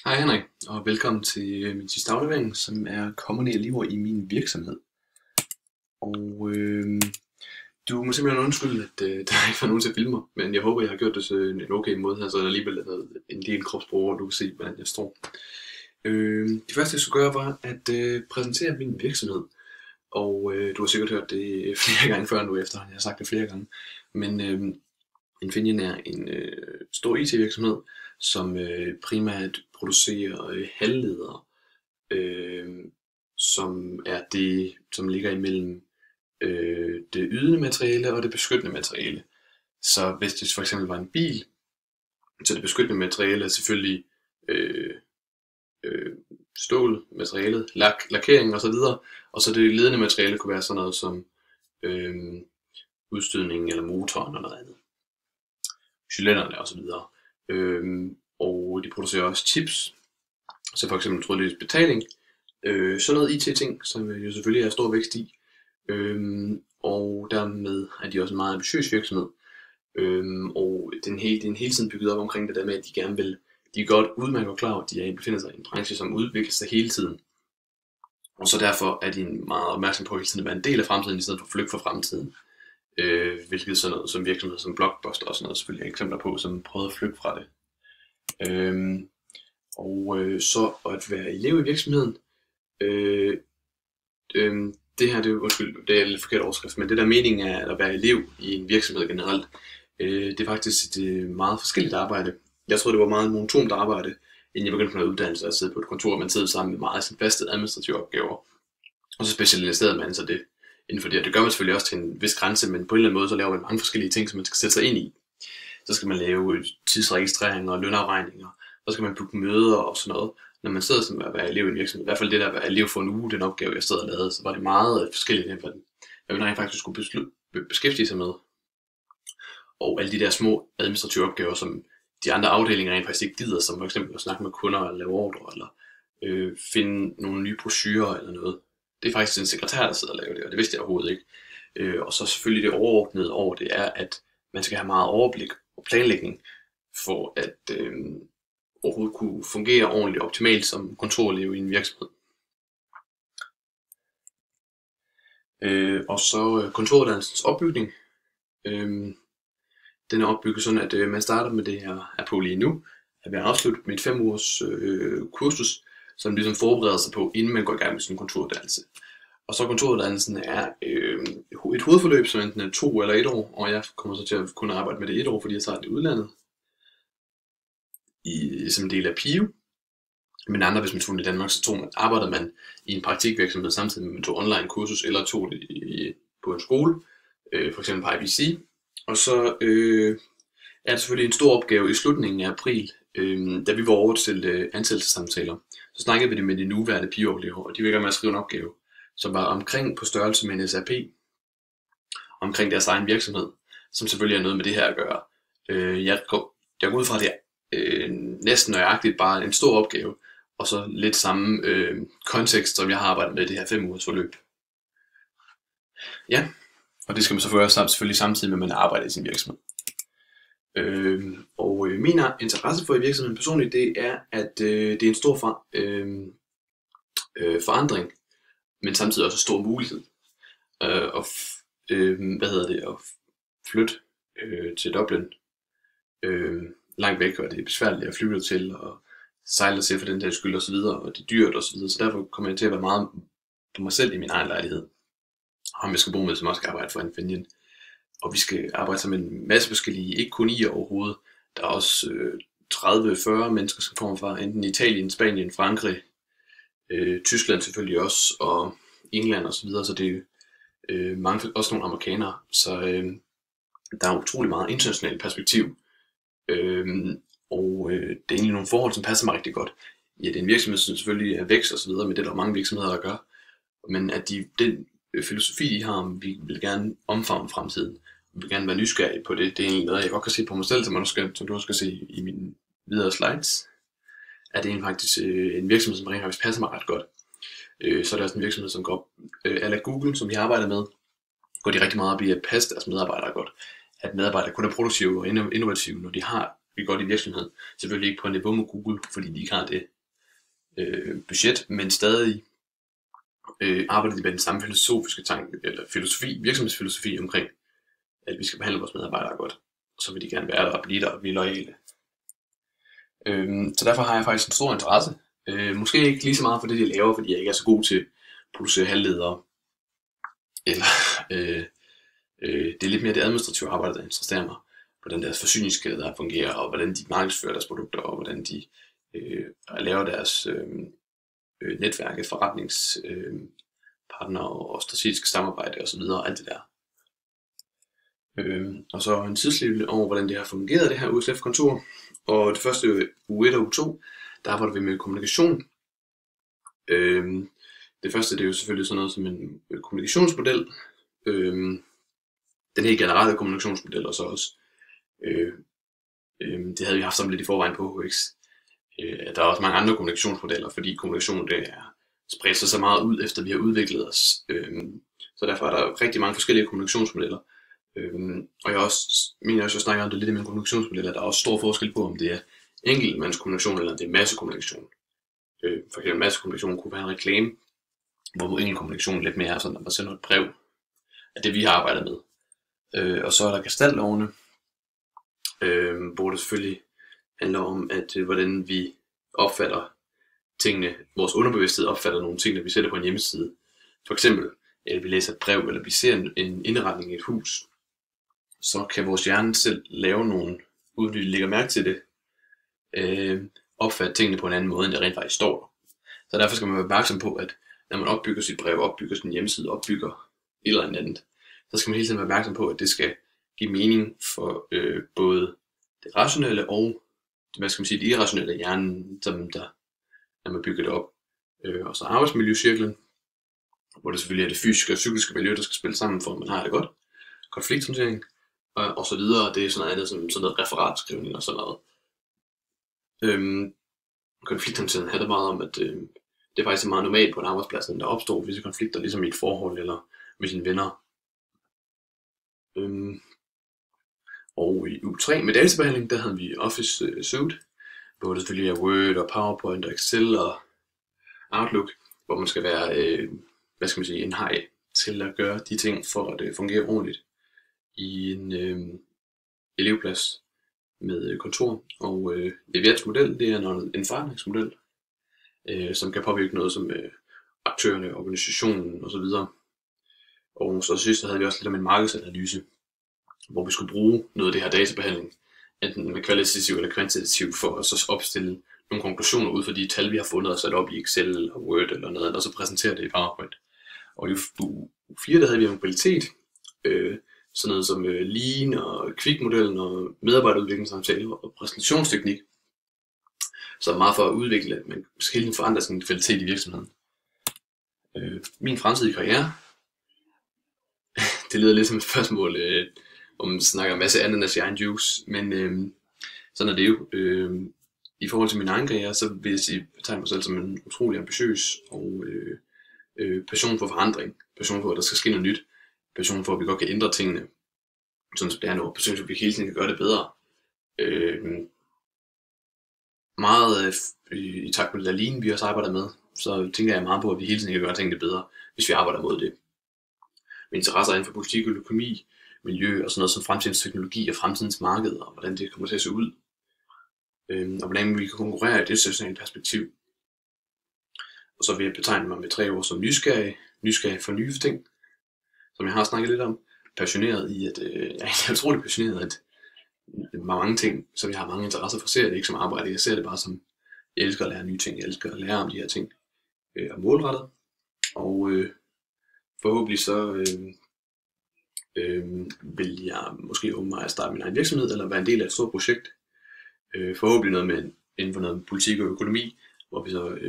Hej Henrik, og velkommen til min sidste aflevering, som er kommende elever i min virksomhed. Og du må simpelthen undskylde, at der ikke var nogen til at filme mig, men jeg håber, jeg har gjort det på en okay måde, så der alligevel er en del kropssprog, og du kan se, hvordan jeg står. Det første, jeg skulle gøre, var at præsentere min virksomhed. Og du har sikkert hørt det flere gange før nu efter, jeg har sagt det flere gange. Men Infineon er en stor IT-virksomhed, som primært producerer halvledere, øh, som er det, som ligger imellem det ydende materiale og det beskyttende materiale. Så hvis det for eksempel var en bil, så det beskyttende materiale er selvfølgelig øh, øh, stål, materialet, lakering osv., og så det ledende materiale kunne være sådan noget som øh, udstødningen eller motoren og noget andet. Cylinderne og så videre. Og de producerer også chips, så for eksempel trådløs betaling, sådan noget IT-ting, som jo selvfølgelig er stor vækst i, og dermed er de også en meget ambitiøs virksomhed, og den er hele tiden bygget op omkring det der med, at de gerne vil, de er godt udmærket klar over, at de befinder sig i en branche, som udvikler sig hele tiden, og så derfor er de meget opmærksom på hele tiden at være en del af fremtiden, i stedet for at flygte fra fremtiden. Hvilket sådan noget som virksomheder som Blockbuster og sådan noget selvfølgelig er eksempler på, som prøvede at flygte fra det. Så at være elev i virksomheden, det her, det er lidt forkert overskrift, men det der meningen er at være elev i en virksomhed generelt, det er faktisk et meget forskelligt arbejde. Jeg troede, det var meget monotont arbejde, inden jeg begyndte på noget uddannelse at sidde på et kontor, man sidder sammen med meget af sine faste administrative opgaver, og så specialiserede man sig det inden for det. Det gør man selvfølgelig også til en vis grænse, men på en eller anden måde, så laver man mange forskellige ting, som man skal sætte sig ind i. Så skal man lave tidsregistreringer og lønafregninger, så skal man booke møder og sådan noget. Når man sidder som at være elev i en virksomhed, i hvert fald det der at være elev for en uge, den opgave jeg stod og lavede, så var det meget forskelligt, hvad man rent faktisk skulle beskæftige sig med. Og alle de der små administrative opgaver, som de andre afdelinger rent faktisk ikke gider, som for eksempel at snakke med kunder eller lave ordre, eller finde nogle nye brochurer eller noget. Det er faktisk en sekretær, der sidder og laver det, og det vidste jeg overhovedet ikke. Og så selvfølgelig det overordnede over det er, at man skal have meget overblik og planlægning, for at overhovedet kunne fungere ordentligt optimalt som kontorelev i en virksomhed. Og så kontoruddannelsens opbygning. Den er opbygget sådan, at man starter med det her er på lige nu, at man har afsluttet med et 5 ugers kursus, som ligesom forbereder sig på, inden man går i gang med sin kontoruddannelse. Og så kontoruddannelsen er et hovedforløb, som enten er 2 eller 1 år, og jeg kommer så til at kunne arbejde med det 1 år, fordi jeg tager det i udlandet, som en del af PIO. Men andre, hvis man tog det i Danmark, så arbejdede man i en praktikvirksomhed samtidig med, at man tog online kursus, eller tog det på en skole, for eksempel på IBC. Og så er det selvfølgelig en stor opgave i slutningen af april, da vi var over til ansættelsessamtaler. Så snakkede vi det med de nuværende PIO-elever, og de ville gerne med at skrive en opgave, som var omkring på størrelse med en SAP, omkring deres egen virksomhed, som selvfølgelig er noget med det her at gøre. Jeg går ud fra, det næsten nøjagtigt bare en stor opgave, og så lidt samme kontekst, som jeg har arbejdet med det her 5 ugers forløb. Ja, og det skal man så gøre selvfølgelig samtidig med, at man arbejder i sin virksomhed. Min interesse for i virksomheden personligt, det er, at det er en stor forandring, men samtidig også en stor mulighed. At flytte til Dublin langt væk, og det er besværligt at flyve til, og sejle til for den der skyld og så videre, og det er dyrt og så videre, så derfor kommer jeg til at være meget på mig selv i min egen lejlighed. Og ham jeg skal bo med, som også skal arbejde for Infineon. Og vi skal arbejde sammen med en masse forskellige, ikke kun i overhovedet. Der er også 30-40 mennesker, som kommer fra enten Italien, Spanien, Frankrig, Tyskland selvfølgelig også, og England og så videre, så det er mange, også nogle amerikanere. Så der er utrolig meget internationalt perspektiv. Det er egentlig nogle forhold, som passer mig rigtig godt. Ja, det er en virksomhed, som selvfølgelig er vækst og så videre, men det er der mange virksomheder, der gør. Men at den filosofi, de har, vi vil gerne omfavne fremtiden. Vi vil gerne være nysgerrige på det. Det er egentlig noget, jeg godt kan se på mig selv, som du også skal se i mine videre slides. At det er faktisk en virksomhed, som rent faktisk passer mig ret godt. Så er der også en virksomhed, som går ala Google, som vi arbejder med, går de rigtig meget op i at passe deres medarbejdere godt. At medarbejdere kun er produktive og innovative, når de har godt i virksomheden. Selvfølgelig ikke på niveau med Google, fordi de ikke har det budget, men stadig arbejder de med den samme filosofiske tanke, eller virksomhedsfilosofi omkring, at vi skal behandle vores medarbejdere godt. Og så vil de gerne være der og blive der og blive loyale. Så derfor har jeg faktisk en stor interesse. Måske ikke lige så meget for det, de laver, fordi jeg ikke er så god til at producere halvledere. Eller det er lidt mere det administrative arbejde, der interesserer mig. Hvordan deres forsyningskæde der fungerer, og hvordan de markedsfører deres produkter, og hvordan de laver deres netværk af forretningspartnere og strategiske samarbejde osv. Alt det der. Og så en tidslinje over, hvordan det har fungeret, det her USF-kontor. Og det første uge 1 og uge 2, der arbejder vi med kommunikation. Det første, det er jo selvfølgelig sådan noget som en kommunikationsmodel. Den helt generelle kommunikationsmodel, og så også, det havde vi haft sammen lidt i forvejen på HX. Der er også mange andre kommunikationsmodeller, fordi kommunikation det er spredt sig så meget ud, efter vi har udviklet os. Så derfor er der rigtig mange forskellige kommunikationsmodeller. Og jeg mener også, at jeg snakker om det lidt med kommunikationsmodeller. Der er også stor forskel på, om det er enkeltmandskommunikation eller om det er massekommunikation. For eksempel massekommunikation kunne være en reklame, hvor enkeltkommunikation lidt mere er sådan, at man sender et brev af det, vi har arbejdet med. Og så er der gestaltlovene, hvor det selvfølgelig handler om, at hvordan vi opfatter tingene, vores underbevidsthed opfatter nogle ting, der vi sætter på en hjemmeside. For eksempel, at vi læser et brev, eller vi ser en indretning i et hus, så kan vores hjerne selv lave nogle, uden vi lægger mærke til det, opfatte tingene på en anden måde, end det rent faktisk står. Så derfor skal man være opmærksom på, at når man opbygger sit brev, opbygger sin hjemmeside, opbygger et eller andet, så skal man hele tiden være opmærksom på, at det skal give mening for både det rationelle og det irrationelle hjernen, som der, når man bygger det op. Og så arbejdsmiljøcirklen, hvor det selvfølgelig er det fysiske og psykiske miljø, der skal spille sammen, for at man har det godt. Konflikthåndtering og så videre. Det er sådan noget andet, som sådan noget referatskrivning og sådan noget. Konflikthåndtering handler meget om, at det er faktisk meget normalt på en arbejdsplads, at der opstår visse konflikter, ligesom i et forhold eller med sine venner. Og i uge 3 med databehandling, der havde vi Office Suite, hvor det selvfølgelig er Word og PowerPoint og Excel og Outlook, hvor man skal være en hej til at gøre de ting, for at det fungerer ordentligt i en elevplads med kontor. Og Leviats model, det er en forretningsmodel, som kan påvirke noget som aktørerne, organisationen osv. Og så sidst havde vi også lidt om en markedsanalyse, hvor vi skulle bruge noget af det her databehandling, enten med kvalitativ eller kvantitativ, for at så opstille nogle konklusioner ud fra de tal, vi har fundet og sat op i Excel eller Word eller noget, og så præsentere det i PowerPoint. Og i uge 4, der havde vi mobilitet, sådan noget som Lean og Quick-modellen og medarbejderudviklingssamtaler og præsentationsteknik, så meget for at udvikle, at man skal hele tiden forandre sin kvalitet i virksomheden. Min fremtidige karriere, det lyder lidt som et spørgsmål, om man snakker en masse ananas i egen juice, men sådan er det jo. I forhold til min egen karriere, så vil jeg betegne mig selv som en utrolig ambitiøs og passion for forandring, passion for, at der skal ske noget nyt, passion for, at vi godt kan ændre tingene, sådan som det er nu, passion for, at vi hele tiden kan gøre det bedre. Meget i takt med Lean, vi også arbejder med, så tænker jeg meget på, at vi hele tiden kan gøre tingene bedre, hvis vi arbejder mod det. Med interesser inden for politik, økonomi, miljø og sådan noget som fremtidens teknologi og fremtidens marked, og hvordan det kommer til at se ud. Og hvordan vi kan konkurrere i det internationale perspektiv. Og så vil jeg betegne mig med 3 ord som nysgerrig for nye ting, som jeg har snakket lidt om. Passioneret i, at jeg er utrolig passioneret, at mange ting, så vi har mange interesser for, ser det ikke som arbejde. Jeg ser det bare som, jeg elsker at lære nye ting, jeg elsker at lære om de her ting, og målrettet. Og forhåbentlig så vil jeg måske åbne mig at starte min egen virksomhed, eller være en del af et stort projekt. Forhåbentlig noget med inden for noget politik og økonomi, hvor vi så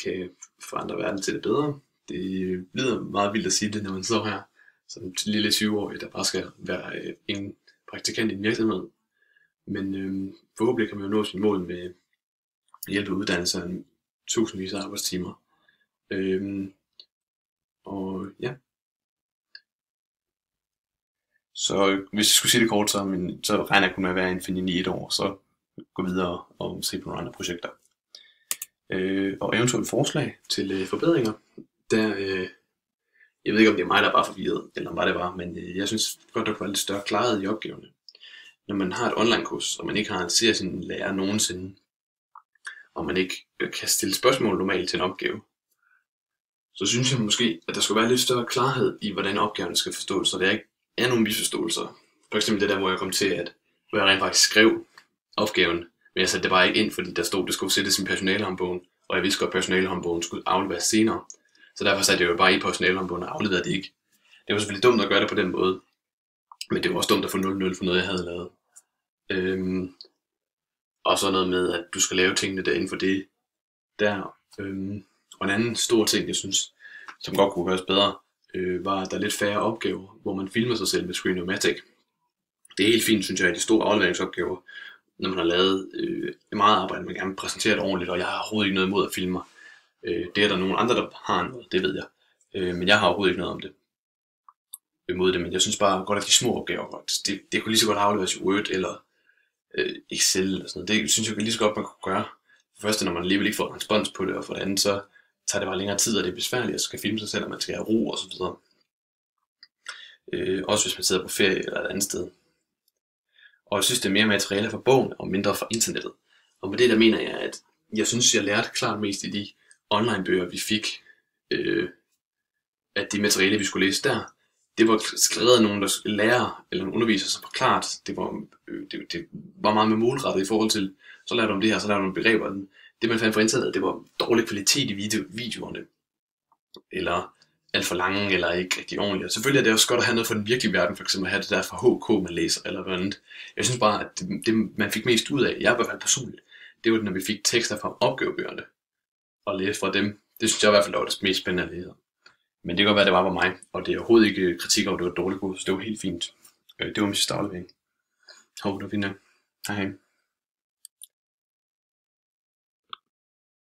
kan forandre verden til det bedre. Det lyder meget vildt at sige det, når man står her som en lille 20-årig, der bare skal være en praktikant i en virksomhed. Men forhåbentlig kan man jo nå sin mål med hjælp af uddannelse af tusindvis af arbejdstimer. Og ja. Så hvis jeg skulle sige det kort, så regner jeg kun med at være en i 1 år, så gå videre og se på nogle andre projekter. Og eventuelle forslag til forbedringer, der, jeg ved ikke om det er mig, der er bare forvirret, eller om bare det var, men jeg synes godt, der kunne være lidt større klarhed i opgaverne. Når man har et online-kurs, og man ikke har set sin lærer nogensinde, og man ikke kan stille spørgsmål normalt til en opgave, så synes jeg måske, at der skulle være lidt større klarhed i, hvordan opgaven skal forstås, så der ikke er nogle misforståelser. For eksempel det der, hvor jeg kom til, at hvor jeg rent faktisk skrev opgaven, men jeg satte det bare ikke ind, fordi der stod, at det skulle sættes i personalehåndbogen, og jeg vidste godt, at personalehåndbogen skulle afleveres senere. Så derfor satte jeg jo bare i personalehåndbogen og afleverede det ikke. Det var selvfølgelig dumt at gøre det på den måde, men det var også dumt at få 0-0 for noget, jeg havde lavet. Og så noget med, at du skal lave tingene derinde for det der. Og en anden stor ting, jeg synes, som godt kunne gøres bedre, var, at der er lidt færre opgaver, hvor man filmer sig selv med Screenomatic. Det er helt fint, synes jeg, at de store afleveringsopgaver, når man har lavet meget arbejde, man gerne præsentere det ordentligt, og jeg har overhovedet ikke noget imod at filme mig. Det er der nogle andre, der har noget, det ved jeg. Men jeg har overhovedet ikke noget om det. Imod det, men jeg synes bare godt, at de små opgaver, det kunne lige så godt afleveres i Word eller Excel eller sådan noget. Det synes jeg lige så godt, man kunne gøre. For første, når man alligevel ikke får respons på det, og for det andet, så tager det bare længere tid, og det er besværligt, at skal filme sig selv, og man skal have ro og så videre. Også hvis man sidder på ferie eller et andet sted. Og jeg synes, det er mere materiale fra bogen og mindre fra internettet. Og med det der mener jeg, at jeg synes, jeg lærte klart mest i de online-bøger, vi fik. At de materiale, vi skulle læse der, det var skrevet af nogen, der lærer eller en underviser, som forklart. Det var meget med målrettet i forhold til, så lærte du om det her, så lærte du om begreber. Det man fandt fra internettet, det var dårlig kvalitet i videoerne. Eller alt for lange, eller ikke rigtig ordentligt. Og selvfølgelig er det også godt at have noget fra den virkelige verden, for eksempel at have det der fra HK, man læser, eller hvad andet. Jeg synes bare, at det man fik mest ud af, jeg i hvert fald personligt, det var, når vi fik tekster fra opgavebøgerne, og læse fra dem. Det synes jeg i hvert fald var det mest spændende at læse. Men det kan godt være, det var mig, og det er overhovedet ikke kritik over, det var dårligt god, så det var helt fint. Det var min sidste aflevering. Håber du finder. Hej hej.